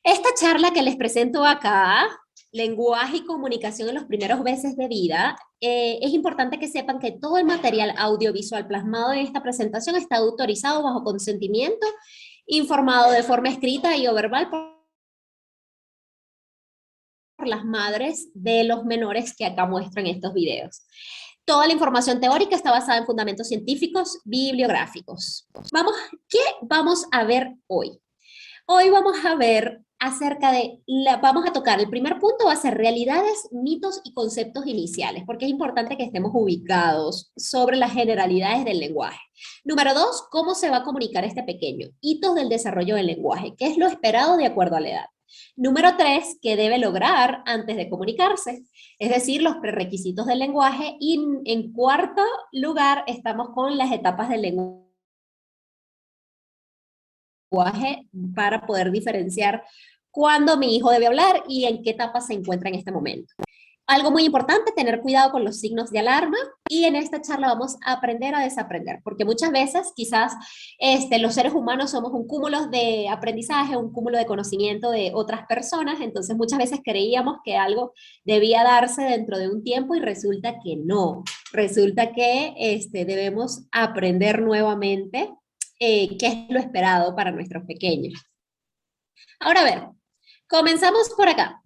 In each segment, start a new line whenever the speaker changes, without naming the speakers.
Esta charla que les presento acá, lenguaje y comunicación en los primeros meses de vida, es importante que sepan que todo el material audiovisual plasmado en esta presentación está autorizado bajo consentimiento, informado de forma escrita y o verbal por las madres de los menores que acá muestran estos videos. Toda la información teórica está basada en fundamentos científicos bibliográficos. ¿Qué vamos a ver hoy? Hoy vamos a ver vamos a tocar, el primer punto va a ser realidades, mitos y conceptos iniciales, porque es importante que estemos ubicados sobre las generalidades del lenguaje. Número 2, cómo se va a comunicar este pequeño, hitos del desarrollo del lenguaje, qué es lo esperado de acuerdo a la edad. Número 3, qué debe lograr antes de comunicarse, es decir, los prerequisitos del lenguaje. Y en cuarto lugar, estamos con las etapas del lenguaje para poder diferenciar cuándo mi hijo debe hablar y en qué etapa se encuentra en este momento. Algo muy importante, tener cuidado con los signos de alarma, y en esta charla vamos a aprender a desaprender, porque muchas veces quizás los seres humanos somos un cúmulo de aprendizaje, un cúmulo de conocimiento de otras personas, entonces muchas veces creíamos que algo debía darse dentro de un tiempo y resulta que no, resulta que debemos aprender nuevamente qué es lo esperado para nuestros pequeños. Ahora a ver, comenzamos por acá.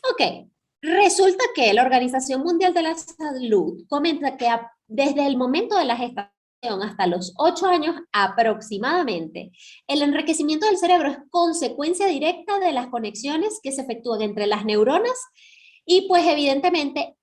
Ok, resulta que la Organización Mundial de la Salud comenta que desde el momento de la gestación hasta los 8 años aproximadamente, el enriquecimiento del cerebro es consecuencia directa de las conexiones que se efectúan entre las neuronas y pues evidentemente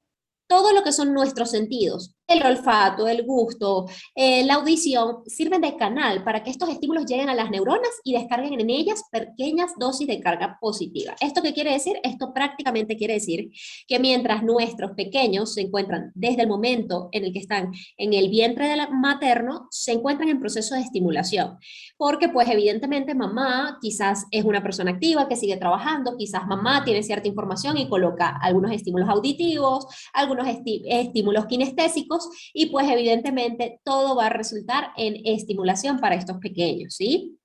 todo lo que son nuestros sentidos, el olfato, el gusto, la audición, sirven de canal para que estos estímulos lleguen a las neuronas y descarguen en ellas pequeñas dosis de carga positiva. ¿Esto qué quiere decir? Esto prácticamente quiere decir que mientras nuestros pequeños se encuentran desde el momento en el que están en el vientre del materno, se encuentran en proceso de estimulación. Porque pues evidentemente mamá quizás es una persona activa que sigue trabajando, quizás mamá tiene cierta información y coloca algunos estímulos auditivos, algunos estímulos kinestésicos, y pues evidentemente todo va a resultar en estimulación para estos pequeños, ¿sí?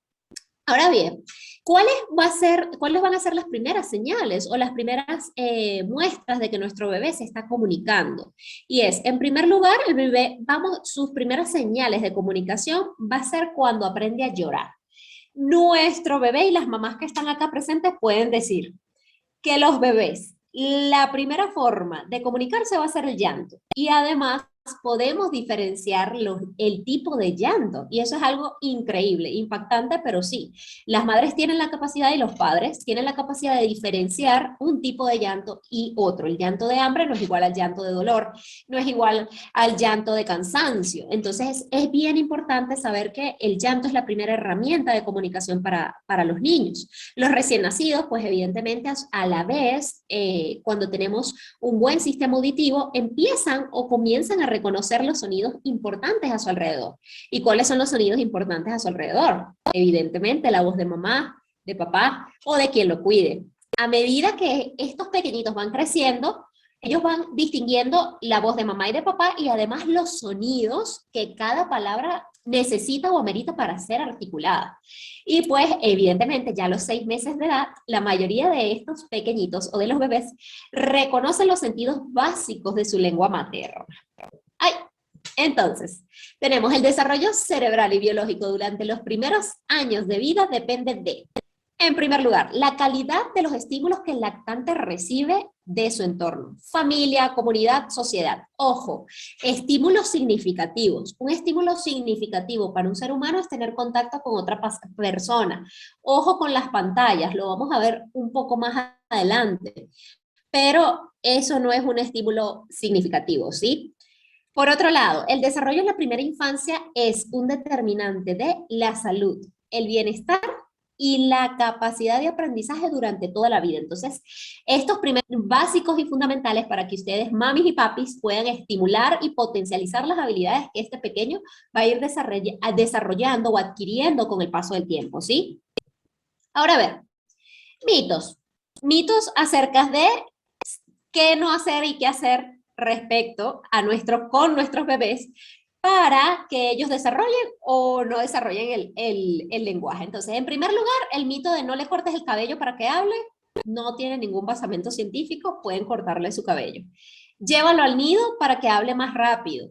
Ahora bien, ¿cuáles van a ser las primeras señales o las primeras muestras de que nuestro bebé se está comunicando? Y es, en primer lugar, el bebé, sus primeras señales de comunicación va a ser cuando aprende a llorar. Nuestro bebé, y las mamás que están acá presentes pueden decir que los bebés, la primera forma de comunicarse va a ser el llanto. Y además podemos diferenciar el tipo de llanto. Y eso es algo increíble, impactante, pero sí. Las madres tienen la capacidad y los padres tienen la capacidad de diferenciar un tipo de llanto y otro. El llanto de hambre no es igual al llanto de dolor, no es igual al llanto de cansancio. Entonces es bien importante saber que el llanto es la primera herramienta de comunicación para los niños. Los recién nacidos, pues evidentemente a la vez, cuando tenemos un buen sistema auditivo, empiezan o comienzan a reconocer los sonidos importantes a su alrededor. ¿Y cuáles son los sonidos importantes a su alrededor? Evidentemente la voz de mamá, de papá o de quien lo cuide. A medida que estos pequeñitos van creciendo, ellos van distinguiendo la voz de mamá y de papá y además los sonidos que cada palabra necesita o amerita para ser articulada. Y pues evidentemente ya a los 6 meses de edad, la mayoría de estos pequeñitos o de los bebés reconocen los sentidos básicos de su lengua materna. Ay, entonces, tenemos el desarrollo cerebral y biológico durante los primeros años de vida depende de, en primer lugar, la calidad de los estímulos que el lactante recibe de su entorno, familia, comunidad, sociedad. Ojo, estímulos significativos. Un estímulo significativo para un ser humano es tener contacto con otra persona. Ojo con las pantallas, lo vamos a ver un poco más adelante, pero eso no es un estímulo significativo, ¿sí? Por otro lado, el desarrollo en la primera infancia es un determinante de la salud, el bienestar y la capacidad de aprendizaje durante toda la vida. Entonces, estos primeros básicos y fundamentales para que ustedes, mamis y papis, puedan estimular y potencializar las habilidades que este pequeño va a ir desarrollando o adquiriendo con el paso del tiempo, ¿sí? Ahora a ver, mitos. Mitos acerca de qué no hacer y qué hacer respecto a con nuestros bebés para que ellos desarrollen o no desarrollen el lenguaje. Entonces, en primer lugar, el mito de no le cortes el cabello para que hable no tiene ningún basamento científico, pueden cortarle su cabello. Llévalo al nido para que hable más rápido.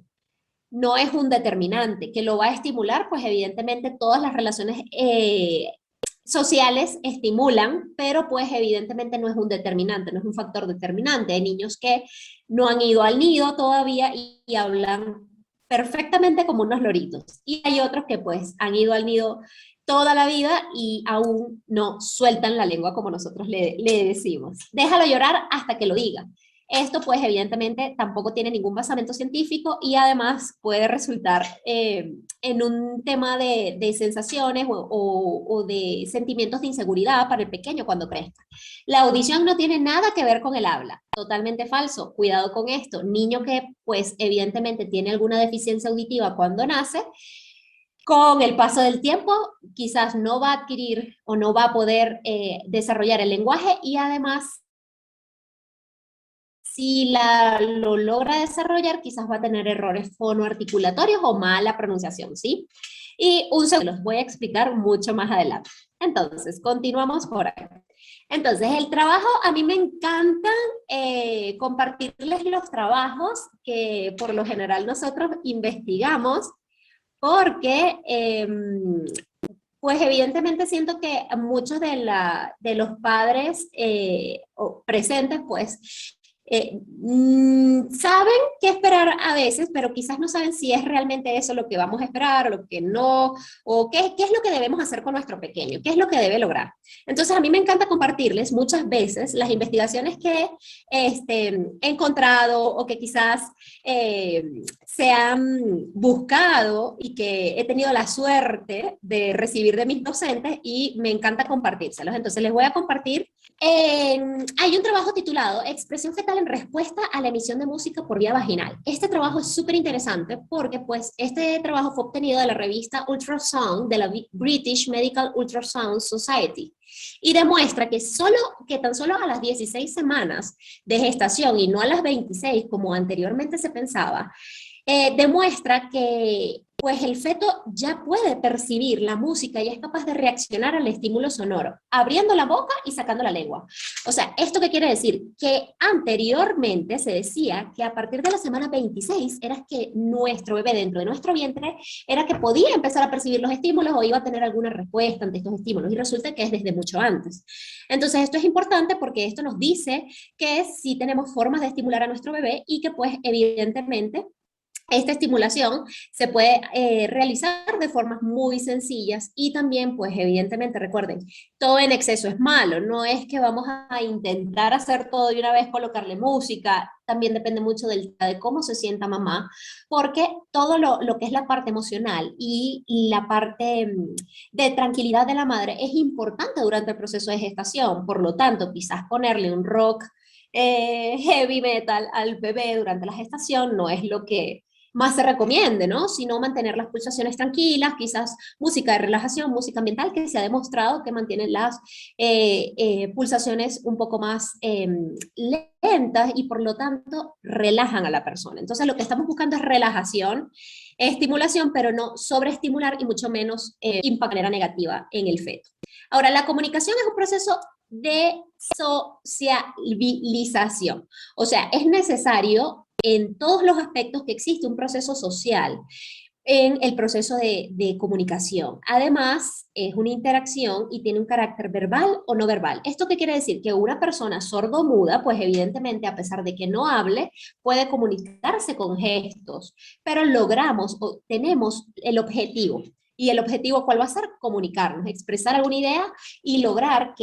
No es un determinante, que lo va a estimular, pues evidentemente todas las relaciones sociales estimulan, pero pues evidentemente no es un determinante, no es un factor determinante. Hay niños que no han ido al nido todavía y hablan perfectamente como unos loritos. Y hay otros que pues han ido al nido toda la vida y aún no sueltan la lengua como nosotros le decimos. Déjalo llorar hasta que lo diga. Esto pues evidentemente tampoco tiene ningún basamento científico y además puede resultar en un tema de sensaciones o de sentimientos de inseguridad para el pequeño cuando crezca. La audición no tiene nada que ver con el habla, totalmente falso, cuidado con esto. Niño que pues evidentemente tiene alguna deficiencia auditiva cuando nace, con el paso del tiempo quizás no va a adquirir o no va a poder desarrollar el lenguaje y además si lo logra desarrollar, quizás va a tener errores fonoarticulatorios o mala pronunciación, ¿sí? Y un segundo, los voy a explicar mucho más adelante. Entonces, continuamos por ahí. Entonces, el trabajo, a mí me encanta compartirles los trabajos que por lo general nosotros investigamos, porque pues evidentemente siento que muchos de los padres presentes, pues saben qué esperar a veces, pero quizás no saben si es realmente eso lo que vamos a esperar o lo que no, o qué es lo que debemos hacer con nuestro pequeño, qué es lo que debe lograr. Entonces a mí me encanta compartirles muchas veces las investigaciones que he encontrado o que quizás se han buscado y que he tenido la suerte de recibir de mis docentes y me encanta compartírselos. Entonces les voy a compartir. Hay un trabajo titulado Expresión fetal en respuesta a la emisión de música por vía vaginal. Este trabajo es súper interesante porque pues este trabajo fue obtenido de la revista Ultrasound de la British Medical Ultrasound Society y demuestra que tan solo a las 16 semanas de gestación y no a las 26 como anteriormente se pensaba, demuestra que pues el feto ya puede percibir la música y es capaz de reaccionar al estímulo sonoro, abriendo la boca y sacando la lengua. O sea, ¿esto qué quiere decir? Que anteriormente se decía que a partir de la semana 26 era que nuestro bebé dentro de nuestro vientre era que podía empezar a percibir los estímulos o iba a tener alguna respuesta ante estos estímulos y resulta que es desde mucho antes. Entonces esto es importante porque esto nos dice que sí tenemos formas de estimular a nuestro bebé y que pues evidentemente esta estimulación se puede realizar de formas muy sencillas y también, pues evidentemente, recuerden, todo en exceso es malo, no es que vamos a intentar hacer todo de una vez, colocarle música, también depende mucho de cómo se sienta mamá, porque todo lo que es la parte emocional y la parte de tranquilidad de la madre es importante durante el proceso de gestación, por lo tanto, quizás ponerle un rock heavy metal al bebé durante la gestación no es lo que más se recomiende, ¿no? Sino mantener las pulsaciones tranquilas, quizás música de relajación, música ambiental, que se ha demostrado que mantienen las pulsaciones un poco más lentas y por lo tanto relajan a la persona. Entonces lo que estamos buscando es relajación, estimulación, pero no sobreestimular y mucho menos impactar de manera negativa en el feto. Ahora, la comunicación es un proceso de socialización. O sea, es necesario en todos los aspectos que existe un proceso social en el proceso de comunicación. Además, es una interacción y tiene un carácter verbal o no verbal. ¿Esto qué quiere decir? Que una persona sordomuda, pues evidentemente, a pesar de que no hable, puede comunicarse con gestos, pero logramos o tenemos el objetivo. ¿Y el objetivo cuál va a ser? Comunicarnos, expresar alguna idea y lograr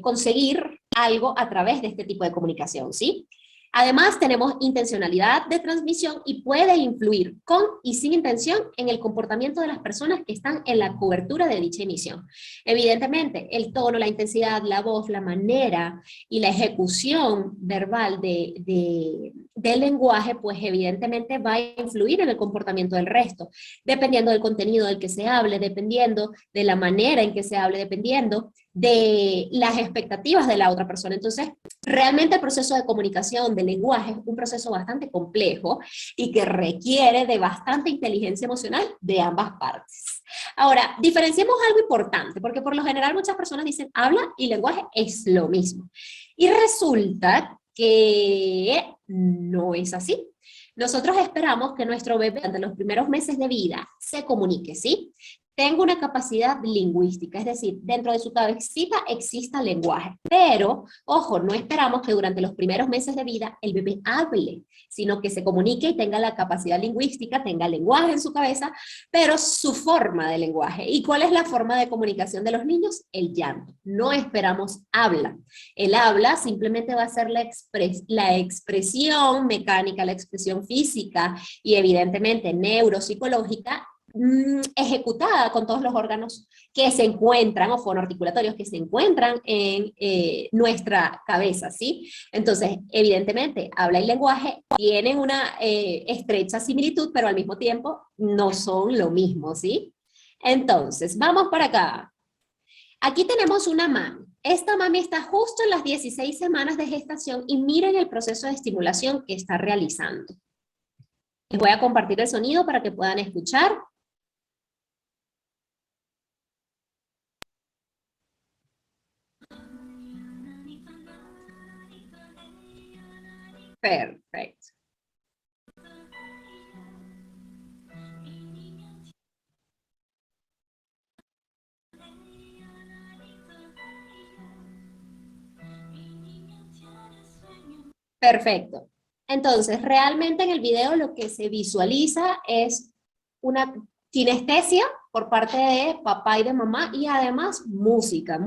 conseguir algo a través de este tipo de comunicación, ¿sí? Además, tenemos intencionalidad de transmisión y puede influir con y sin intención en el comportamiento de las personas que están en la cobertura de dicha emisión. Evidentemente, el tono, la intensidad, la voz, la manera y la ejecución verbal de del lenguaje, pues evidentemente va a influir en el comportamiento del resto, dependiendo del contenido del que se hable, dependiendo de la manera en que se hable, dependiendo de las expectativas de la otra persona. Entonces, realmente el proceso de comunicación, del lenguaje, es un proceso bastante complejo y que requiere de bastante inteligencia emocional de ambas partes. Ahora, diferenciemos algo importante, porque por lo general muchas personas dicen habla y lenguaje es lo mismo. Y resulta que no es así. Nosotros esperamos que nuestro bebé durante los primeros meses de vida se comunique, ¿sí? Tenga una capacidad lingüística, es decir, dentro de su cabecita exista lenguaje, pero, ojo, no esperamos que durante los primeros meses de vida el bebé hable, sino que se comunique y tenga la capacidad lingüística, tenga lenguaje en su cabeza, pero su forma de lenguaje. ¿Y cuál es la forma de comunicación de los niños? El llanto. No esperamos habla. El habla simplemente va a ser la expresión mecánica, la expresión física y evidentemente neuropsicológica ejecutada con todos los órganos que se encuentran, o fonoarticulatorios que se encuentran en nuestra cabeza, ¿sí? Entonces, evidentemente, habla y lenguaje tienen una estrecha similitud, pero al mismo tiempo no son lo mismo, ¿sí? Entonces, vamos para acá. Aquí tenemos una mami. Esta mami está justo en las 16 semanas de gestación y miren el proceso de estimulación que está realizando. Les voy a compartir el sonido para que puedan escuchar. Perfecto. Perfecto. Entonces, realmente en el video lo que se visualiza es una kinestesia por parte de papá y de mamá y además música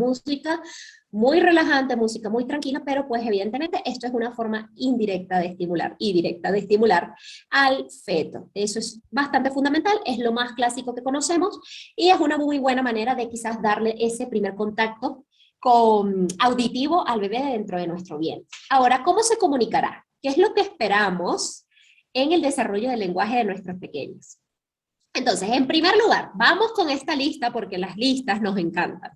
muy relajante, música muy tranquila, pero pues evidentemente esto es una forma indirecta de estimular y directa de estimular al feto. Eso es bastante fundamental, es lo más clásico que conocemos y es una muy buena manera de quizás darle ese primer contacto con auditivo al bebé dentro de nuestro vientre. Ahora, ¿cómo se comunicará? ¿Qué es lo que esperamos en el desarrollo del lenguaje de nuestros pequeños? Entonces, en primer lugar, vamos con esta lista porque las listas nos encantan.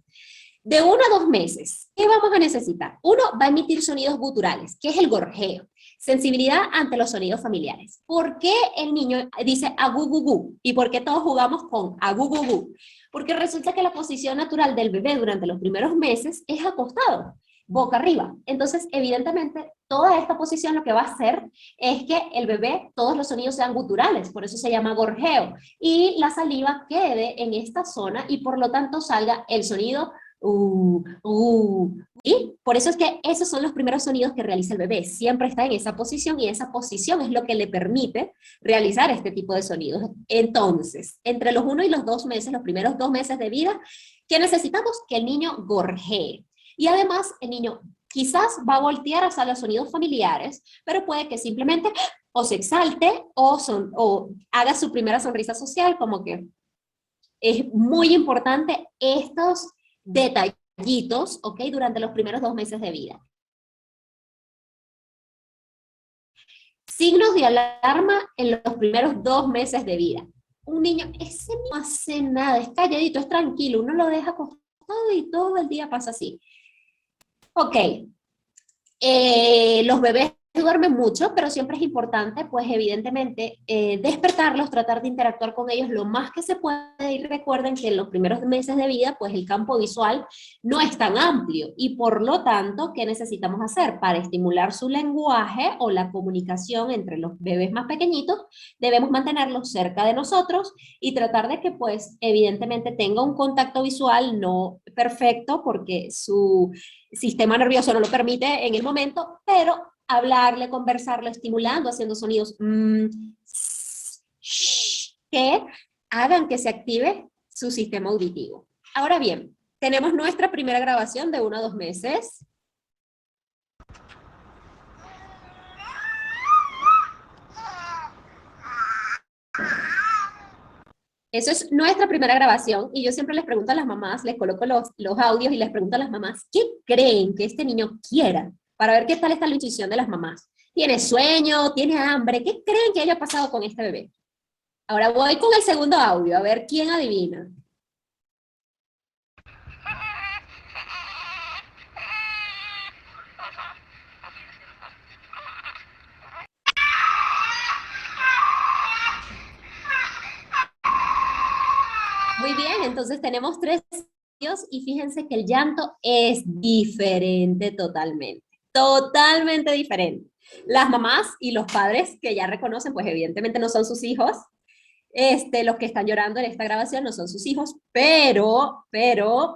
De 1 a 2 meses, ¿qué vamos a necesitar? Uno va a emitir sonidos guturales, que es el gorjeo. Sensibilidad ante los sonidos familiares. ¿Por qué el niño dice agugugú? ¿Y por qué todos jugamos con agugugú? Porque resulta que la posición natural del bebé durante los primeros meses es acostado, boca arriba. Entonces, evidentemente, toda esta posición lo que va a hacer es que el bebé, todos los sonidos sean guturales, por eso se llama gorjeo, y la saliva quede en esta zona y por lo tanto salga el sonido y por eso es que esos son los primeros sonidos que realiza el bebé. Siempre está en esa posición y esa posición es lo que le permite realizar este tipo de sonidos. Entonces, entre los 1 y los 2 meses, los primeros 2 meses de vida, ¿qué necesitamos? Que el niño gorjee. Y además, el niño quizás va a voltear hacia los sonidos familiares, pero puede que simplemente o se exalte o haga su primera sonrisa social, como que es muy importante estos detallitos, ¿ok? Durante los primeros 2 meses de vida. Signos de alarma en los primeros 2 meses de vida. Un niño, ese no hace nada, es calladito, es tranquilo, uno lo deja acostado y todo el día pasa así. Ok, los bebés duermen mucho, pero siempre es importante, pues evidentemente, despertarlos, tratar de interactuar con ellos lo más que se puede y recuerden que en los primeros meses de vida, pues el campo visual no es tan amplio y por lo tanto, ¿qué necesitamos hacer? Para estimular su lenguaje o la comunicación entre los bebés más pequeñitos, debemos mantenerlos cerca de nosotros y tratar de que, pues, evidentemente tenga un contacto visual no perfecto porque su sistema nervioso no lo permite en el momento, pero hablarle, conversarle, estimulando, haciendo sonidos que hagan que se active su sistema auditivo. Ahora bien, tenemos nuestra primera grabación de 1 a 2 meses. Eso es nuestra primera grabación y yo siempre les pregunto a las mamás, les coloco los audios y les pregunto a las mamás, ¿qué creen que este niño quiera? Para ver qué tal está la intuición de las mamás. ¿Tiene sueño? ¿Tiene hambre? ¿Qué creen que haya pasado con este bebé? Ahora voy con el segundo audio, a ver quién adivina. Muy bien, entonces tenemos 3 audios y fíjense que el llanto es diferente totalmente. Totalmente diferente. Las mamás y los padres que ya reconocen, pues evidentemente no son sus hijos. Los que están llorando en esta grabación no son sus hijos,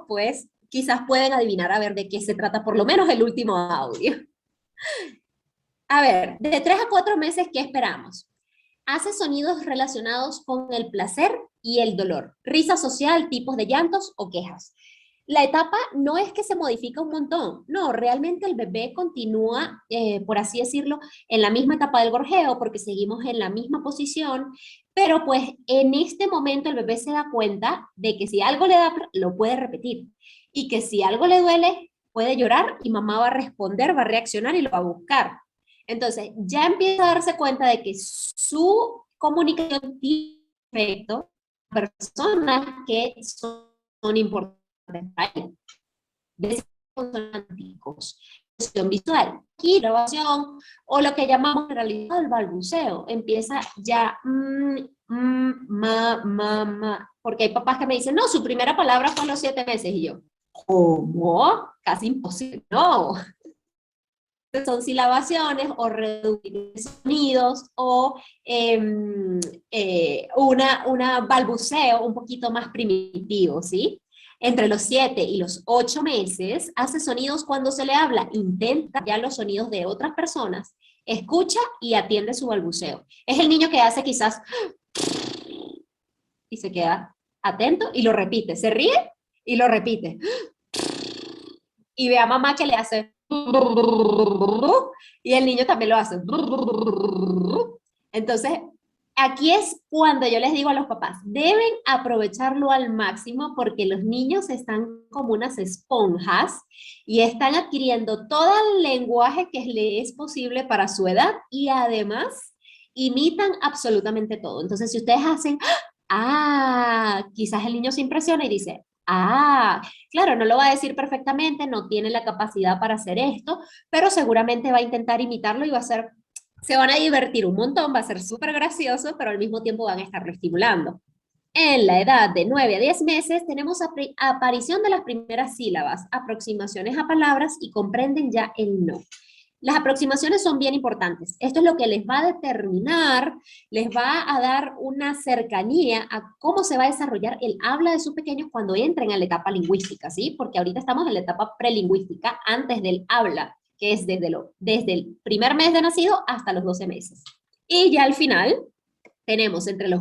pues quizás pueden adivinar a ver de qué se trata, por lo menos el último audio. A ver, de 3 a 4 meses, ¿qué esperamos? Hace sonidos relacionados con el placer y el dolor, risa social, tipos de llantos o quejas. La etapa no es que se modifica un montón, no, realmente el bebé continúa, por así decirlo, en la misma etapa del gorjeo porque seguimos en la misma posición, pero pues en este momento el bebé se da cuenta de que si algo le da, lo puede repetir y que si algo le duele, puede llorar y mamá va a responder, va a reaccionar y lo va a buscar. Entonces ya empieza a darse cuenta de que su comunicación tiene efecto a personas que son importantes de consonánticos, visual, y grabación, o lo que llamamos en realidad el balbuceo, empieza ya ma, porque hay papás que me dicen, no, su primera palabra fue a los 7 meses, y yo, ¿cómo? Casi imposible, no. Son silabaciones o reducir sonidos o una balbuceo un poquito más primitivo, ¿sí? Entre los 7 y los 8 meses hace sonidos cuando se le habla, intenta ya los sonidos de otras personas, escucha y atiende su balbuceo. Es el niño que hace quizás y se queda atento y lo repite, se ríe y lo repite. Y ve a mamá que le hace y el niño también lo hace. Entonces, aquí es cuando yo les digo a los papás, deben aprovecharlo al máximo porque los niños están como unas esponjas y están adquiriendo todo el lenguaje que les es posible para su edad y además imitan absolutamente todo. Entonces, si ustedes hacen, quizás el niño se impresiona y dice, claro, no lo va a decir perfectamente, no tiene la capacidad para hacer esto, pero seguramente va a intentar imitarlo y se van a divertir un montón, va a ser súper gracioso, pero al mismo tiempo van a estarlo estimulando. En la edad de 9 a 10 meses tenemos aparición de las primeras sílabas, aproximaciones a palabras y comprenden ya el no. Las aproximaciones son bien importantes. Esto es lo que les va a determinar, les va a dar una cercanía a cómo se va a desarrollar el habla de sus pequeños cuando entren en la etapa lingüística, ¿sí? Porque ahorita estamos en la etapa prelingüística antes del habla, que es desde el primer mes de nacido hasta los 12 meses. Y ya al final tenemos entre los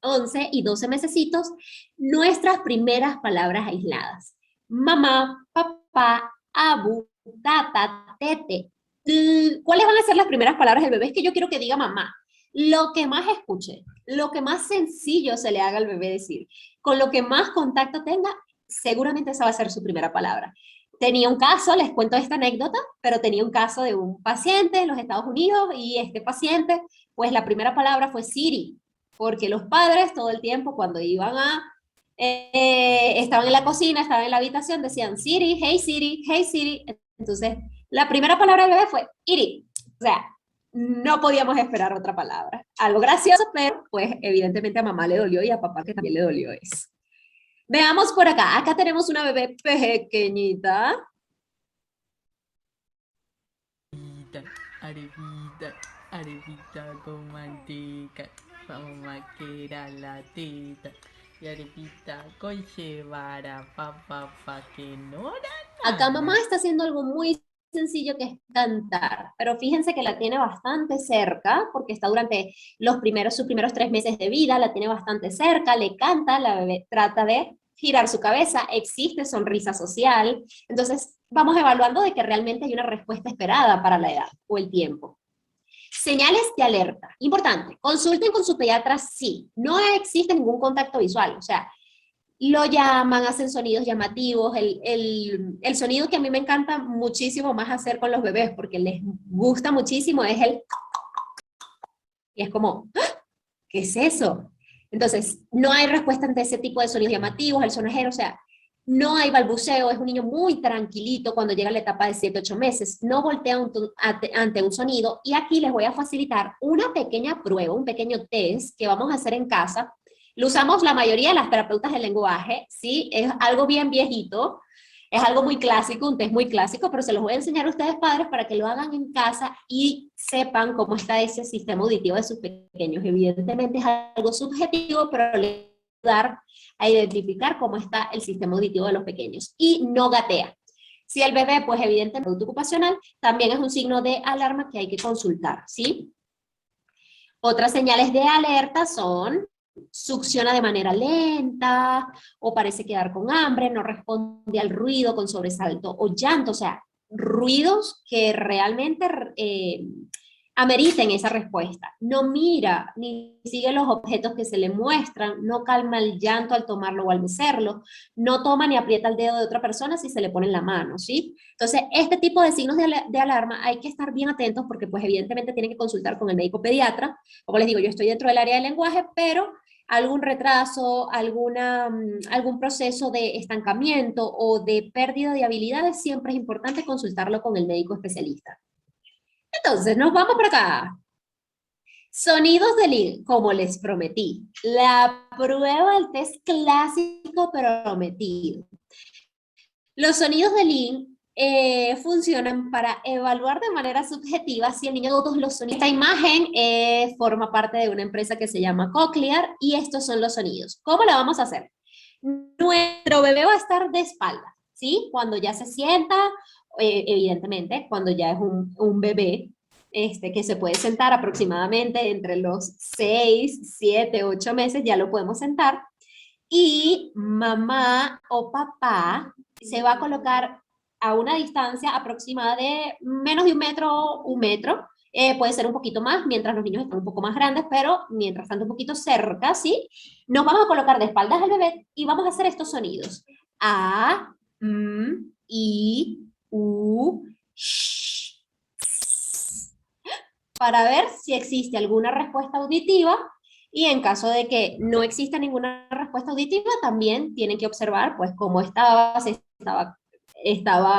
11 y 12 mesecitos nuestras primeras palabras aisladas. Mamá, papá, abu, tata, tete. ¿Cuáles van a ser las primeras palabras del bebé? Es que yo quiero que diga mamá. Lo que más escuche, lo que más sencillo se le haga al bebé decir, con lo que más contacto tenga, seguramente esa va a ser su primera palabra. Tenía un caso, les cuento esta anécdota, pero tenía un caso de un paciente en los Estados Unidos y este paciente, pues la primera palabra fue Siri, porque los padres todo el tiempo cuando iban estaban en la cocina, estaban en la habitación, decían Siri, hey Siri, hey Siri. Entonces, la primera palabra del bebé fue Iri. O sea, no podíamos esperar otra palabra. Algo gracioso, pero pues evidentemente a mamá le dolió y a papá que también le dolió eso. Veamos por acá. Acá tenemos una bebé pequeñita.
Arepita, arepita con manteca, mamá que era la teta. Y arepita con llevara, pa, que no era nada.
Acá mamá está haciendo algo muy sencillo que es cantar, pero fíjense que la tiene bastante cerca, porque está durante sus primeros 3 meses de vida, la tiene bastante cerca, le canta, la bebé trata de girar su cabeza, existe sonrisa social, entonces vamos evaluando de que realmente hay una respuesta esperada para la edad o el tiempo. Señales de alerta, importante, consulten con su pediatra si no existe ningún contacto visual, o sea, lo llaman, hacen sonidos llamativos. El sonido que a mí me encanta muchísimo más hacer con los bebés, porque les gusta muchísimo, es el... Y es como, ¡ah! ¿Qué es eso? Entonces, no hay respuesta ante ese tipo de sonidos llamativos, el sonajero, o sea, no hay balbuceo, es un niño muy tranquilito cuando llega a la etapa de 7, 8 meses, no voltea ante un sonido, y aquí les voy a facilitar una pequeña prueba, un pequeño test que vamos a hacer en casa. Lo usamos la mayoría de las terapeutas del lenguaje, ¿sí? Es algo bien viejito, es algo muy clásico, un test muy clásico, pero se los voy a enseñar a ustedes padres para que lo hagan en casa y sepan cómo está ese sistema auditivo de sus pequeños. Evidentemente es algo subjetivo, pero le va a ayudar a identificar cómo está el sistema auditivo de los pequeños. Y no gatea. Si el bebé, pues evidentemente, producto ocupacional, también es un signo de alarma que hay que consultar, ¿sí? Otras señales de alerta son succiona de manera lenta, o parece quedar con hambre, no responde al ruido con sobresalto o llanto, o sea, ruidos que realmente ameriten esa respuesta. No mira ni sigue los objetos que se le muestran, no calma el llanto al tomarlo o al mecerlo, no toma ni aprieta el dedo de otra persona si se le pone en la mano, ¿sí? Entonces, este tipo de signos de alarma hay que estar bien atentos porque pues evidentemente tienen que consultar con el médico pediatra. Como les digo, yo estoy dentro del área del lenguaje, pero algún retraso, algún proceso de estancamiento o de pérdida de habilidades, siempre es importante consultarlo con el médico especialista. Entonces, nos vamos por acá. Sonidos de Lin, como les prometí. La prueba del test clásico prometido. Los sonidos de Lin funcionan para evaluar de manera subjetiva si el niño todos los sonidos. Esta imagen forma parte de una empresa que se llama Cochlear y estos son los sonidos. ¿Cómo la vamos a hacer? Nuestro bebé va a estar de espalda, ¿sí? Cuando ya se sienta, evidentemente, cuando ya es un bebé, que se puede sentar aproximadamente entre los 6, 7, 8 meses, ya lo podemos sentar. Y mamá o papá se va a colocar a una distancia aproximada de menos de un metro, puede ser un poquito más mientras los niños están un poco más grandes, pero mientras tanto un poquito cerca, ¿sí? Nos vamos a colocar de espaldas al bebé y vamos a hacer estos sonidos. A, I, U, sh, para ver si existe alguna respuesta auditiva, y en caso de que no exista ninguna respuesta auditiva, también tienen que observar pues cómo estaba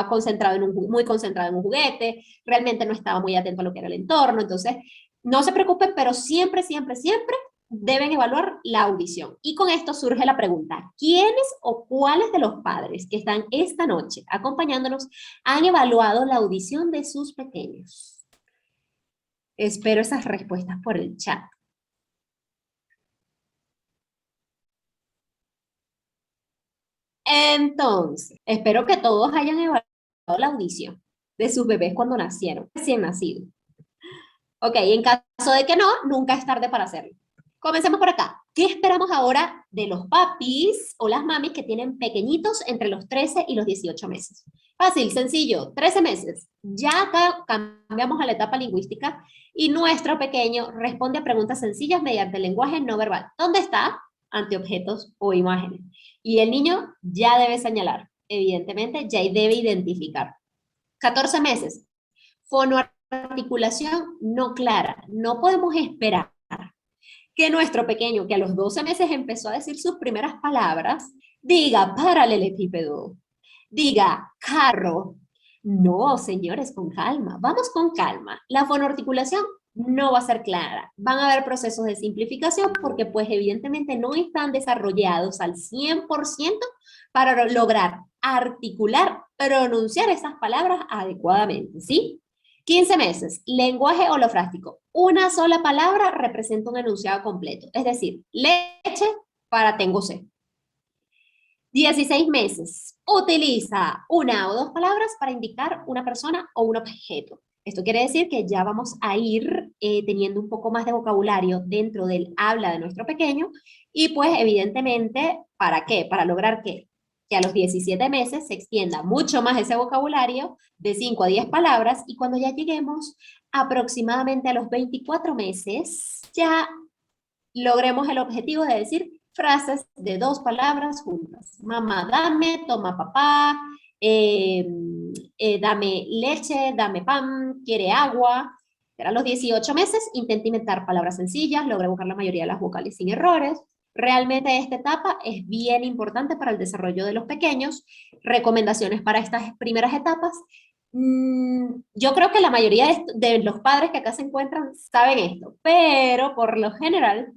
concentrado muy concentrado en un juguete, realmente no estaba muy atento a lo que era el entorno. Entonces no se preocupen, pero siempre, siempre, siempre deben evaluar la audición. Y con esto surge la pregunta: ¿quiénes o cuáles de los padres que están esta noche acompañándonos han evaluado la audición de sus pequeños? Espero esas respuestas por el chat. Entonces, espero que todos hayan evaluado la audición de sus bebés cuando nacieron, recién nacidos. Ok, en caso de que no, nunca es tarde para hacerlo. Comencemos por acá. ¿Qué esperamos ahora de los papis o las mamis que tienen pequeñitos entre los 13 y los 18 meses? Fácil, sencillo, 13 meses. Ya acá cambiamos a la etapa lingüística y nuestro pequeño responde a preguntas sencillas mediante el lenguaje no verbal. ¿Dónde está? Ante objetos o imágenes. Y el niño ya debe señalar, evidentemente, ya debe identificar. 14 meses. Fonoarticulación no clara. No podemos esperar que nuestro pequeño, que a los 12 meses empezó a decir sus primeras palabras, diga paralelepípedo, diga carro. No, señores, con calma. Vamos con calma. La fonoarticulación no va a ser clara. Van a haber procesos de simplificación porque pues evidentemente no están desarrollados al 100% para lograr articular, pronunciar esas palabras adecuadamente, ¿sí? 15 meses, lenguaje holofrástico. Una sola palabra representa un enunciado completo. Es decir, leche para tengo sed. 16 meses, utiliza una o dos palabras para indicar una persona o un objeto. Esto quiere decir que ya vamos a ir teniendo un poco más de vocabulario dentro del habla de nuestro pequeño, y pues evidentemente, ¿para qué? Para lograr que a los 17 meses se extienda mucho más ese vocabulario de 5 a 10 palabras, y cuando ya lleguemos aproximadamente a los 24 meses, ya logremos el objetivo de decir frases de 2 palabras juntas. Mamá, dame, toma papá, dame leche, dame pan, quiere agua. A los 18 meses intenté inventar palabras sencillas, logré buscar la mayoría de las vocales sin errores. Realmente esta etapa es bien importante para el desarrollo de los pequeños. Recomendaciones para estas primeras etapas. Yo creo que la mayoría de los padres que acá se encuentran saben esto, pero por lo general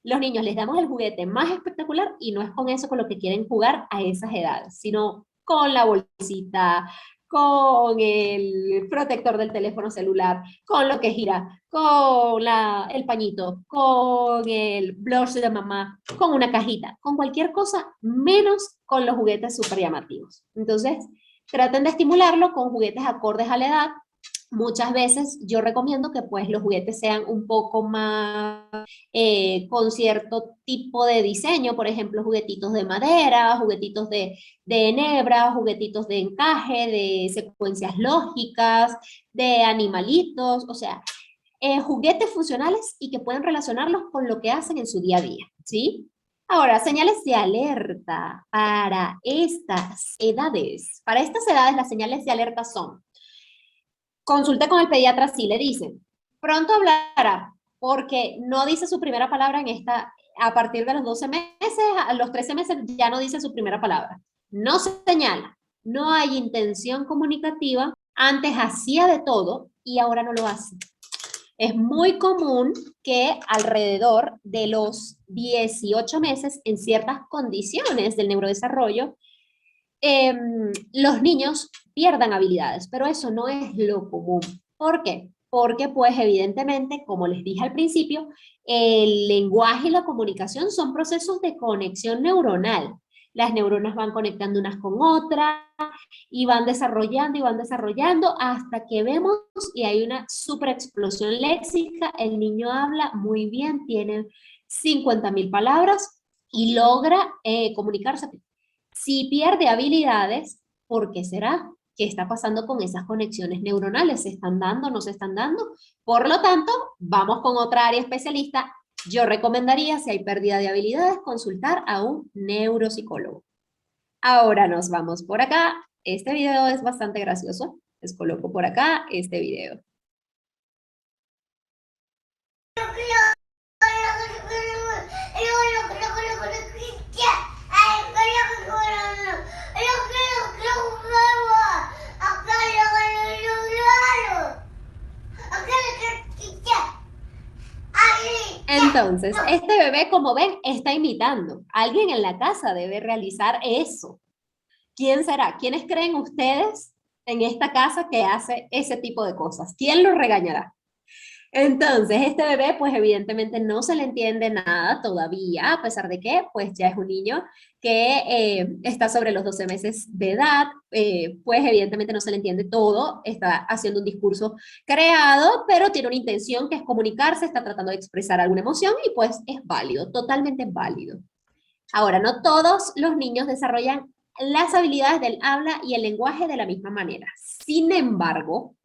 los niños les damos el juguete más espectacular y no es con eso con lo que quieren jugar a esas edades, sino con la bolsita, con el protector del teléfono celular, con lo que gira, con el pañito, con el blush de mamá, con una cajita, con cualquier cosa, menos con los juguetes súper llamativos. Entonces, traten de estimularlo con juguetes acordes a la edad. Muchas veces yo recomiendo que pues los juguetes sean un poco más con cierto tipo de diseño, por ejemplo, juguetitos de madera, juguetitos de enhebra, juguetitos de encaje, de secuencias lógicas, de animalitos, o sea, juguetes funcionales y que pueden relacionarlos con lo que hacen en su día a día, ¿sí? Ahora, señales de alerta para estas edades. Para estas edades las señales de alerta son: consulte con el pediatra si le dicen, pronto hablará, porque no dice su primera palabra a partir de los 12 meses, a los 13 meses ya no dice su primera palabra. No se señala, no hay intención comunicativa, antes hacía de todo y ahora no lo hace. Es muy común que alrededor de los 18 meses, en ciertas condiciones del neurodesarrollo, los niños pierdan habilidades, pero eso no es lo común. ¿Por qué? Porque pues evidentemente, como les dije al principio, el lenguaje y la comunicación son procesos de conexión neuronal. Las neuronas van conectando unas con otras y van desarrollando hasta que vemos y hay una super explosión léxica. El niño habla muy bien, tiene 50.000 palabras y logra comunicarse. Si pierde habilidades, ¿por qué será? ¿Qué está pasando con esas conexiones neuronales? ¿Se están dando, no se están dando? Por lo tanto, vamos con otra área especialista. Yo recomendaría, si hay pérdida de habilidades, consultar a un neuropsicólogo. Ahora nos vamos por acá. Este video es bastante gracioso. Les coloco por acá este video. Entonces, este bebé, como ven, está imitando. Alguien en la casa debe realizar eso. ¿Quién será? ¿Quiénes creen ustedes en esta casa que hace ese tipo de cosas? ¿Quién lo regañará? Entonces, este bebé, pues evidentemente no se le entiende nada todavía, a pesar de que, pues ya es un niño que está sobre los 12 meses de edad, pues evidentemente no se le entiende todo, está haciendo un discurso creado, pero tiene una intención que es comunicarse, está tratando de expresar alguna emoción y pues es válido, totalmente válido. Ahora, no todos los niños desarrollan las habilidades del habla y el lenguaje de la misma manera. Sin embargo,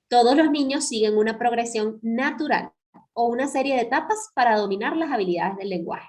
todos los niños siguen una progresión natural o una serie de etapas para dominar las habilidades del lenguaje.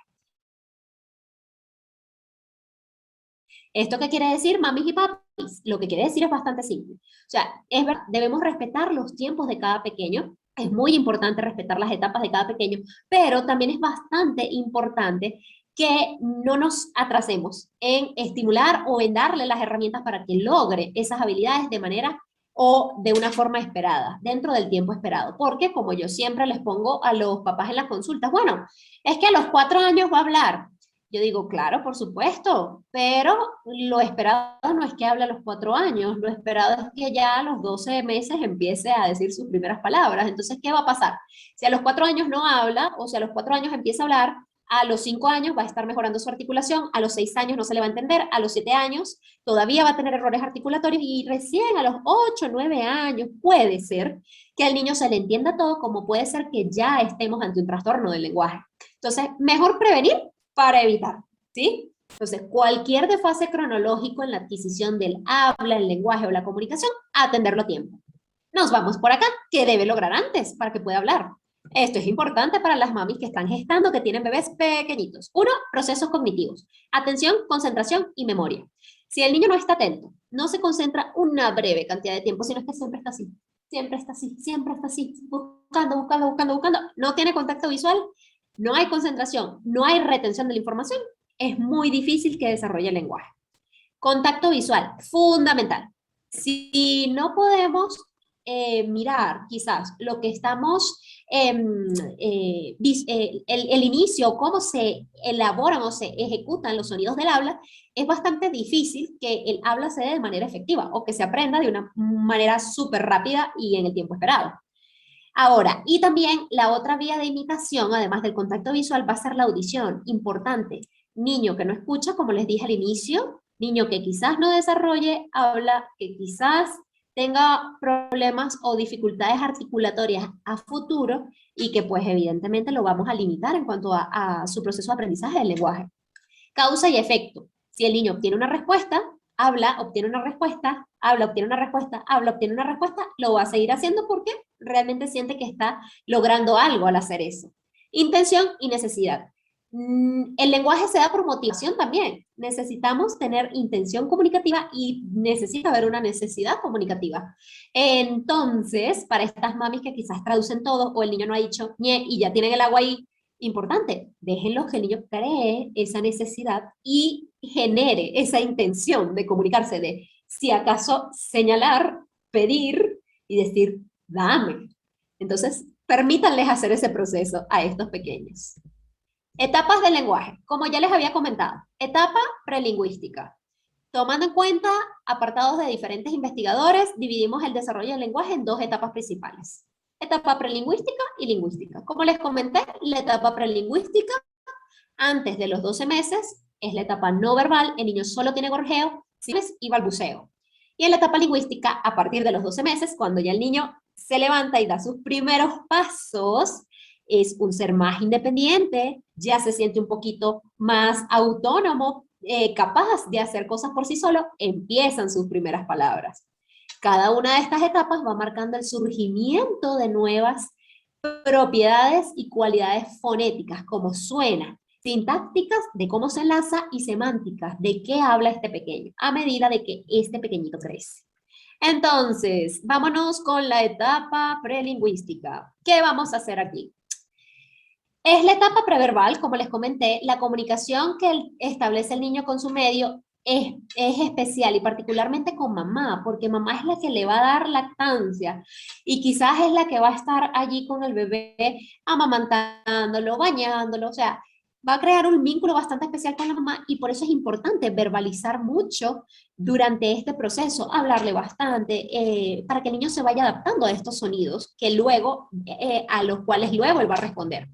¿Esto qué quiere decir, mamis y papis? Lo que quiere decir es bastante simple. O sea, es verdad, debemos respetar los tiempos de cada pequeño. Es muy importante respetar las etapas de cada pequeño, pero también es bastante importante que no nos atrasemos en estimular o en darle las herramientas para que logre esas habilidades de manera o de una forma esperada, dentro del tiempo esperado. Porque, como yo siempre les pongo a los papás en las consultas, bueno, es que a los 4 años va a hablar. Yo digo, claro, por supuesto, pero lo esperado no es que hable a los 4 años, lo esperado es que ya a los 12 meses empiece a decir sus primeras palabras. Entonces, ¿qué va a pasar? Si a los 4 años no habla, o si a los 4 años empieza a hablar, a los 5 años va a estar mejorando su articulación, a los 6 años no se le va a entender, a los 7 años todavía va a tener errores articulatorios y recién a los 8, 9 años puede ser que al niño se le entienda todo, como puede ser que ya estemos ante un trastorno del lenguaje. Entonces, mejor prevenir para evitar, ¿sí? Entonces, cualquier desfase cronológico en la adquisición del habla, el lenguaje o la comunicación, atenderlo a tiempo. Nos vamos por acá. ¿Qué debe lograr antes para que pueda hablar? Esto es importante para las mamis que están gestando, que tienen bebés pequeñitos. Uno, procesos cognitivos. Atención, concentración y memoria. Si el niño no está atento, no se concentra una breve cantidad de tiempo, sino que siempre está así, siempre está así, siempre está así, buscando, buscando, buscando, buscando, no tiene contacto visual, no hay concentración, no hay retención de la información, es muy difícil que desarrolle el lenguaje. Contacto visual, fundamental. Si no podemos mirar quizás lo que estamos, el inicio, cómo se elaboran o se ejecutan los sonidos del habla, es bastante difícil que el habla se dé de manera efectiva o que se aprenda de una manera súper rápida y en el tiempo esperado. Ahora, y también la otra vía de imitación, además del contacto visual, va a ser la audición. Importante. Niño que no escucha, como les dije al inicio, niño que quizás no desarrolle habla, que quizás tenga problemas o dificultades articulatorias a futuro y que pues evidentemente lo vamos a limitar en cuanto a su proceso de aprendizaje del lenguaje. Causa y efecto. Si el niño obtiene una respuesta, habla, obtiene una respuesta, habla, obtiene una respuesta, habla, obtiene una respuesta, lo va a seguir haciendo porque realmente siente que está logrando algo al hacer eso. Intención y necesidad. El lenguaje se da por motivación también. Necesitamos tener intención comunicativa y necesita haber una necesidad comunicativa. Entonces, para estas mamis que quizás traducen todo o el niño no ha dicho ñe y ya tienen el agua ahí, importante, déjenlo que el niño cree esa necesidad y genere esa intención de comunicarse, de si acaso señalar, pedir y decir, dame. Entonces, permítanles hacer ese proceso a estos pequeños. Etapas del lenguaje. Como ya les había comentado, etapa prelingüística. Tomando en cuenta apartados de diferentes investigadores, dividimos el desarrollo del lenguaje en dos etapas principales. Etapa prelingüística y lingüística. Como les comenté, la etapa prelingüística, antes de los 12 meses, es la etapa no verbal, el niño solo tiene gorjeo, signos y balbuceo. Y en la etapa lingüística, a partir de los 12 meses, cuando ya el niño se levanta y da sus primeros pasos, es un ser más independiente, ya se siente un poquito más autónomo, capaz de hacer cosas por sí solo, empiezan sus primeras palabras. Cada una de estas etapas va marcando el surgimiento de nuevas propiedades y cualidades fonéticas, como suena, sintácticas de cómo se enlaza y semánticas de qué habla este pequeño, a medida de que este pequeñito crece. Entonces, vámonos con la etapa prelingüística. ¿Qué vamos a hacer aquí? Es la etapa preverbal, como les comenté, la comunicación que establece el niño con su medio es especial y particularmente con mamá, porque mamá es la que le va a dar lactancia y quizás es la que va a estar allí con el bebé amamantándolo, bañándolo, o sea, va a crear un vínculo bastante especial con la mamá y por eso es importante verbalizar mucho durante este proceso, hablarle bastante, para que el niño se vaya adaptando a estos sonidos que luego, a los cuales luego él va a responder.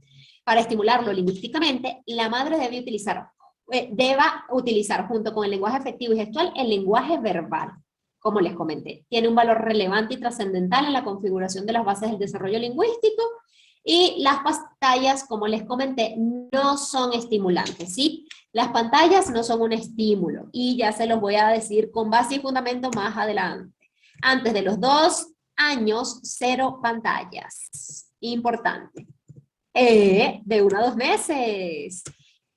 Para estimularlo lingüísticamente, la madre deba utilizar junto con el lenguaje afectivo y gestual el lenguaje verbal, como les comenté. Tiene un valor relevante y trascendental en la configuración de las bases del desarrollo lingüístico y las pantallas, como les comenté, no son estimulantes, ¿sí? Las pantallas no son un estímulo y ya se los voy a decir con base y fundamento más adelante. Antes de los 2 años, 0 pantallas. Importante. De 1 a 2 meses.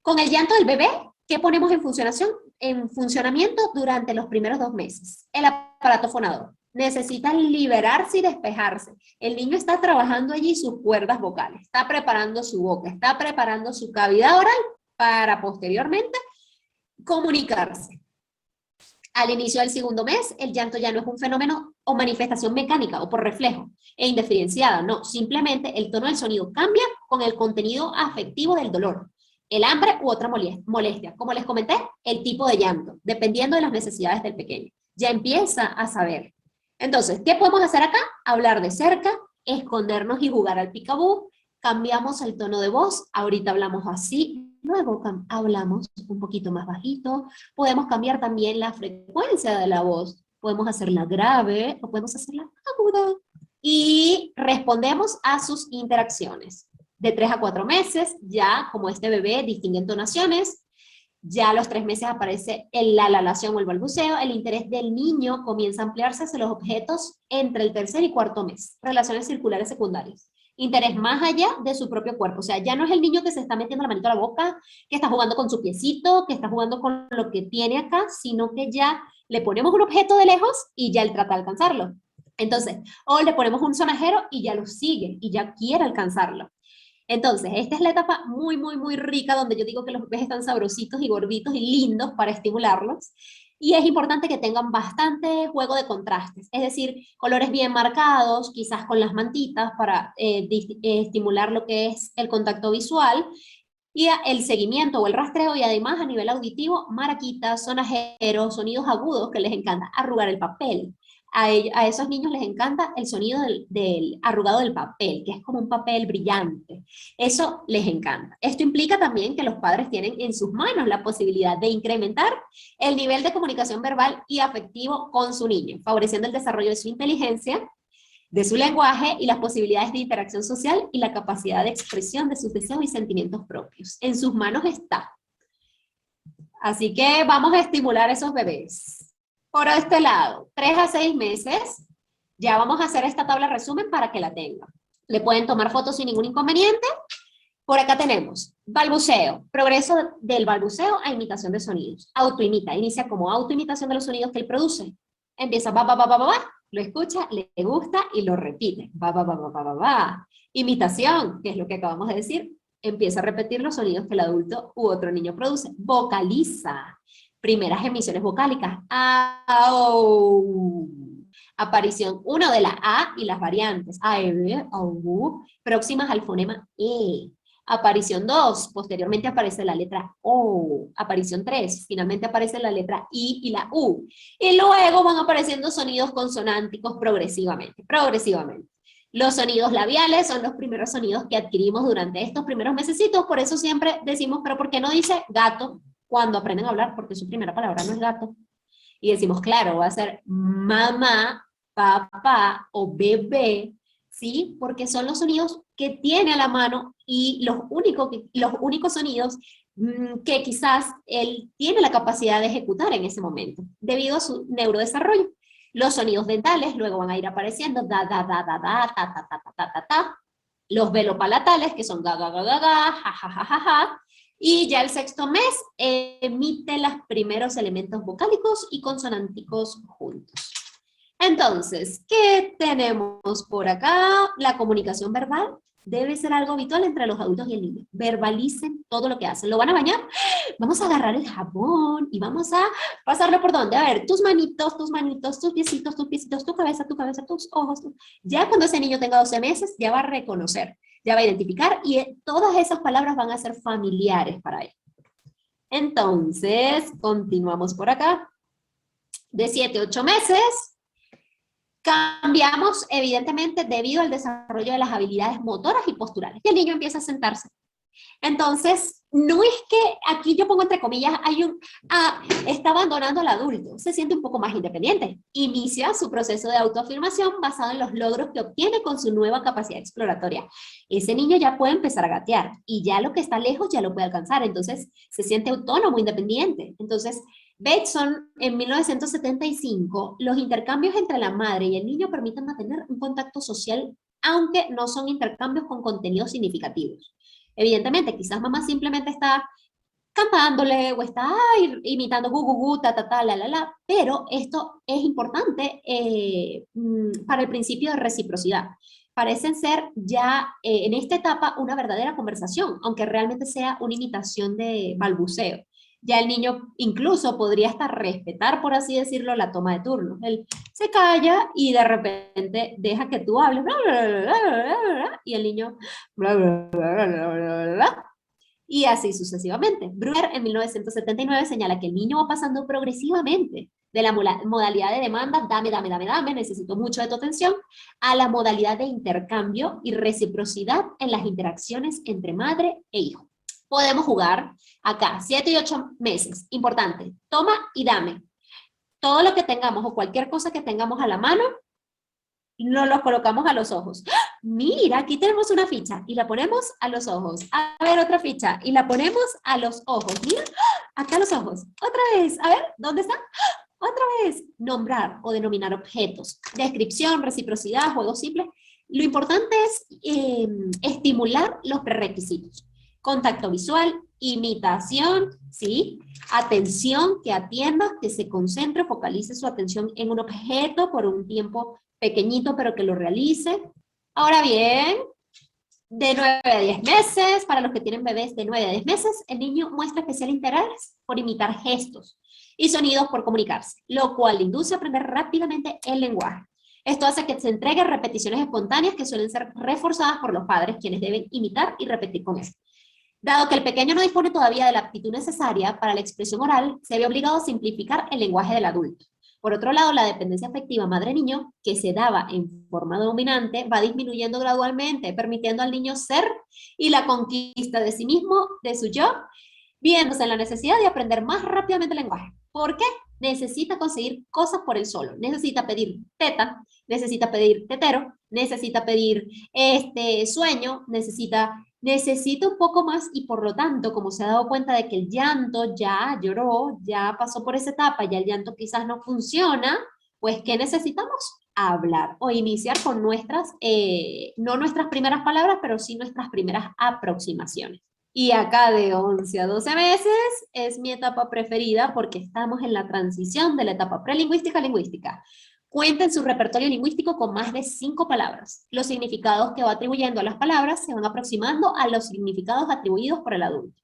Con el llanto del bebé, ¿qué ponemos en funcionamiento durante los primeros 2 meses? El aparato fonador. Necesita liberarse y despejarse. El niño está trabajando allí sus cuerdas vocales, está preparando su boca, está preparando su cavidad oral para posteriormente comunicarse. Al inicio del segundo mes, el llanto ya no es un fenómeno o manifestación mecánica o por reflejo e indiferenciada, no, simplemente el tono del sonido cambia con el contenido afectivo del dolor, el hambre u otra molestia. Como les comenté, el tipo de llanto, dependiendo de las necesidades del pequeño. Ya empieza a saber. Entonces, ¿qué podemos hacer acá? Hablar de cerca, escondernos y jugar al picabú, cambiamos el tono de voz, ahorita hablamos así, luego hablamos un poquito más bajito, podemos cambiar también la frecuencia de la voz, podemos hacerla grave o podemos hacerla aguda. Y respondemos a sus interacciones. De 3 a 4 meses, ya como este bebé distingue entonaciones, ya a los 3 meses aparece la lalación o el balbuceo, el interés del niño comienza a ampliarse hacia los objetos entre el tercer y cuarto mes, relaciones circulares secundarias. interés más allá de su propio cuerpo. O sea, ya no es el niño que se está metiendo la manito a la boca, que está jugando con su piecito, que está jugando con lo que tiene acá, sino que ya le ponemos un objeto de lejos y ya él trata de alcanzarlo. Entonces, o le ponemos un sonajero y ya lo sigue y ya quiere alcanzarlo. Entonces, esta es la etapa muy, muy, muy rica donde yo digo que los bebés están sabrositos y gorditos y lindos para estimularlos. Y es importante que tengan bastante juego de contrastes, es decir, colores bien marcados, quizás con las mantitas para estimular lo que es el contacto visual y el seguimiento o el rastreo y además a nivel auditivo, maraquitas, sonajeros, sonidos agudos que les encanta, arrugar el papel. A esos niños les encanta el sonido del arrugado del papel, que es como un papel brillante. Eso les encanta. Esto implica también que los padres tienen en sus manos la posibilidad de incrementar el nivel de comunicación verbal y afectivo con su niño, favoreciendo el desarrollo de su inteligencia, de su lenguaje y las posibilidades de interacción social y la capacidad de expresión de sus deseos y sentimientos propios. En sus manos está. Así que vamos a estimular a esos bebés. Por este lado, 3 a 6 meses, ya vamos a hacer esta tabla resumen para que la tengan. Le pueden tomar fotos sin ningún inconveniente. Por acá tenemos balbuceo, progreso del balbuceo a imitación de sonidos. Autoimita, inicia como autoimitación de los sonidos que él produce. Empieza ba, ba, ba, ba, ba, ba, lo escucha, le gusta y lo repite. Ba, ba, ba, ba, ba, ba, ba. Imitación, que es lo que acabamos de decir, empieza a repetir los sonidos que el adulto u otro niño produce. Vocaliza, primeras emisiones vocálicas. Au. Aparición 1 de la A y las variantes. A, E, A, U, próximas al fonema E. Aparición 2, posteriormente aparece la letra O. Aparición 3, finalmente aparece la letra I y la U. Y luego van apareciendo sonidos consonánticos progresivamente. Los sonidos labiales son los primeros sonidos que adquirimos durante estos primeros mesecitos, por eso siempre decimos, pero ¿por qué no dice gato cuando aprenden a hablar? Porque su primera palabra no es gato. Y decimos, claro, va a ser mamá, papá o bebé, ¿sí? Porque son los sonidos que tiene a la mano y los únicos sonidos que quizás él tiene la capacidad de ejecutar en ese momento, debido a su neurodesarrollo. Los sonidos dentales luego van a ir apareciendo, da, da, da, da, da, ta, ta, ta, ta, ta, ta, ta. Los velopalatales, que son ga, ga, ga, ga, ga, ja, ja, ja, ja, ja. Y ya el sexto mes emite los primeros elementos vocálicos y consonánticos juntos. Entonces, ¿qué tenemos por acá? La comunicación verbal debe ser algo habitual entre los adultos y el niño. Verbalicen todo lo que hacen. ¿Lo van a bañar? Vamos a agarrar el jabón y vamos a pasarlo por dónde. A ver, tus manitos, tus piecitos, tu cabeza, tus ojos. Ya cuando ese niño tenga 12 meses, ya va a reconocer, ya va a identificar y todas esas palabras van a ser familiares para él. Entonces, continuamos por acá. De 7 a 8 meses, cambiamos, evidentemente, debido al desarrollo de las habilidades motoras y posturales. Y el niño empieza a sentarse. Entonces, no es que, aquí yo pongo entre comillas, está abandonando al adulto, se siente un poco más independiente. Inicia su proceso de autoafirmación basado en los logros que obtiene con su nueva capacidad exploratoria. Ese niño ya puede empezar a gatear y ya lo que está lejos ya lo puede alcanzar, entonces se siente autónomo, independiente. Entonces, Bateson, en 1975, los intercambios entre la madre y el niño permiten mantener un contacto social, aunque no son intercambios con contenidos significativos. Evidentemente, quizás mamá simplemente está cantándole o está imitando gu, gu, gu, ta, ta, ta, la, pero esto es importante para el principio de reciprocidad. Parecen ser ya en esta etapa una verdadera conversación, aunque realmente sea una imitación de balbuceo. Ya el niño incluso podría hasta respetar, por así decirlo, la toma de turno. Él se calla y de repente deja que tú hables, bla, bla, bla, bla, bla, y el niño, bla, bla, bla, bla, bla, bla, bla, y así sucesivamente. Breuer en 1979 señala que el niño va pasando progresivamente de la modalidad de demanda, dame, dame, dame, dame, necesito mucho de tu atención, a la modalidad de intercambio y reciprocidad en las interacciones entre madre e hijo. Podemos jugar acá, 7 y 8 meses, importante, toma y dame. Todo lo que tengamos o cualquier cosa que tengamos a la mano, nos lo colocamos a los ojos. Mira, aquí tenemos una ficha y la ponemos a los ojos. A ver, otra ficha y la ponemos a los ojos. Mira, acá a los ojos. Otra vez, a ver, ¿dónde está? Otra vez, nombrar o denominar objetos. Descripción, reciprocidad, juegos simples. Lo importante es estimular los prerequisitos. Contacto visual, imitación, ¿sí? Atención, que atienda, que se concentre, focalice su atención en un objeto por un tiempo pequeñito, pero que lo realice. Ahora bien, de 9 a 10 meses, para los que tienen bebés de 9 a 10 meses, el niño muestra especial interés por imitar gestos y sonidos por comunicarse, lo cual induce a aprender rápidamente el lenguaje. Esto hace que se entreguen repeticiones espontáneas que suelen ser reforzadas por los padres, quienes deben imitar y repetir con él. Dado que el pequeño no dispone todavía de la aptitud necesaria para la expresión oral, se ve obligado a simplificar el lenguaje del adulto. Por otro lado, la dependencia afectiva madre-niño, que se daba en forma dominante, va disminuyendo gradualmente, permitiendo al niño ser y la conquista de sí mismo, de su yo, viéndose en la necesidad de aprender más rápidamente el lenguaje. ¿Por qué? Necesita conseguir cosas por él solo. Necesita pedir teta, necesita pedir tetero, necesita pedir sueño, necesita un poco más y por lo tanto, como se ha dado cuenta de que el llanto ya lloró, ya pasó por esa etapa, ya el llanto quizás no funciona, pues ¿qué necesitamos? Hablar o iniciar con nuestras, no nuestras primeras palabras, pero sí nuestras primeras aproximaciones. Y acá de 11 a 12 meses es mi etapa preferida porque estamos en la transición de la etapa prelingüística a lingüística. Cuenten su repertorio lingüístico con más de 5 palabras. Los significados que va atribuyendo a las palabras se van aproximando a los significados atribuidos por el adulto.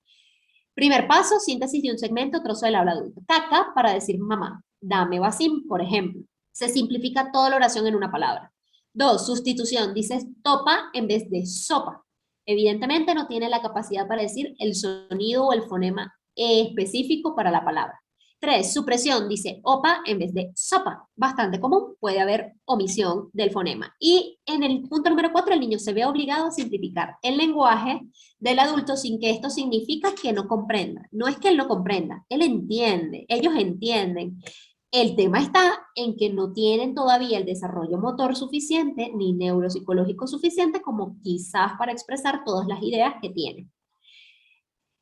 Primer paso, síntesis de un segmento, trozo del habla adulta. Caca para decir mamá. Dame vacín, por ejemplo. Se simplifica toda la oración en una palabra. 2, sustitución. Dices topa en vez de sopa. Evidentemente no tiene la capacidad para decir el sonido o el fonema específico para la palabra. 3, supresión, dice opa en vez de sopa. Bastante común, puede haber omisión del fonema. Y en el punto número 4, el niño se ve obligado a simplificar el lenguaje del adulto sin que esto significa que no comprenda. No es que él no comprenda, él entiende, ellos entienden. El tema está en que no tienen todavía el desarrollo motor suficiente ni neuropsicológico suficiente como quizás para expresar todas las ideas que tienen.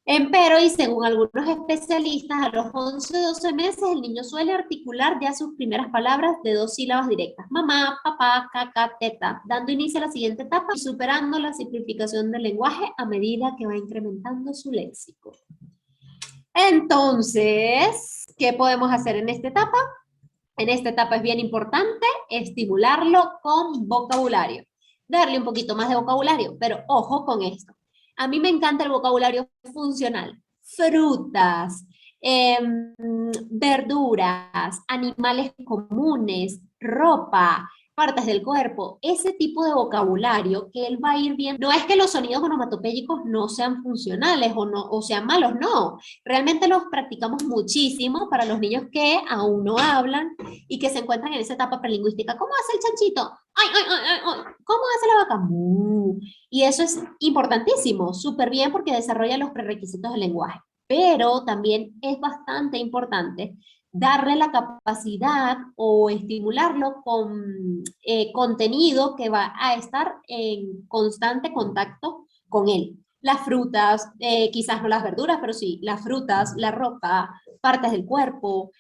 Empero, y según algunos especialistas, a los 11 o 12 meses el niño suele articular ya sus primeras palabras de 2 sílabas directas, mamá, papá, caca, teta, dando inicio a la siguiente etapa y superando la simplificación del lenguaje a medida que va incrementando su léxico. Entonces, ¿qué podemos hacer en esta etapa? En esta etapa es bien importante estimularlo con vocabulario, darle un poquito más de vocabulario, pero ojo con esto. A mí me encanta el vocabulario funcional. Frutas, verduras, animales comunes, ropa, partes del cuerpo, ese tipo de vocabulario que él va a ir viendo. No es que los sonidos onomatopéyicos no sean funcionales o sean malos, no. Realmente los practicamos muchísimo para los niños que aún no hablan y que se encuentran en esa etapa prelingüística. ¿Cómo hace el chanchito? ¡Ay, ay, ay, ay, ay! ¿Cómo hace la vaca? ¡Mu! Y eso es importantísimo, súper bien porque desarrolla los prerequisitos del lenguaje. Pero también es bastante importante darle la capacidad o estimularlo con contenido que va a estar en constante contacto con él. Las frutas, quizás no las verduras, pero sí, las frutas, la ropa, partes del cuerpo,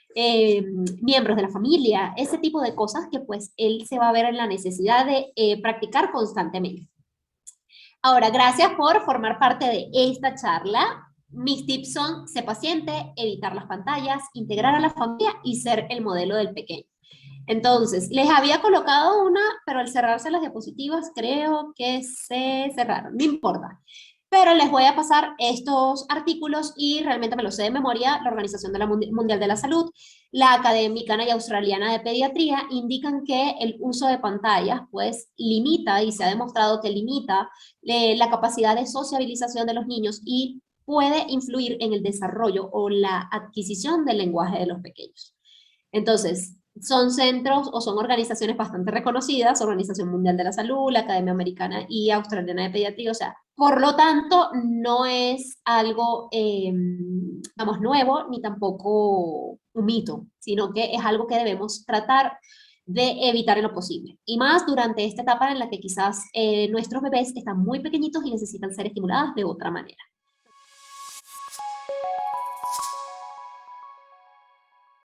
miembros de la familia, ese tipo de cosas que pues él se va a ver en la necesidad de practicar constantemente. Ahora, gracias por formar parte de esta charla. Mis tips son, sé paciente, evitar las pantallas, integrar a la familia y ser el modelo del pequeño. Entonces, les había colocado una, pero al cerrarse las diapositivas creo que se cerraron, no importa. Pero les voy a pasar estos artículos y realmente me los sé de memoria. La Organización Mundial de la Salud, la Academia Americana y Australiana de Pediatría indican que el uso de pantallas pues limita y se ha demostrado que limita la capacidad de sociabilización de los niños y puede influir en el desarrollo o la adquisición del lenguaje de los pequeños. Entonces, son centros o son organizaciones bastante reconocidas, Organización Mundial de la Salud, la Academia Americana y Australiana de Pediatría, o sea, por lo tanto, no es algo, vamos, nuevo, ni tampoco un mito, sino que es algo que debemos tratar de evitar en lo posible. Y más durante esta etapa en la que quizás nuestros bebés están muy pequeñitos y necesitan ser estimulados de otra manera.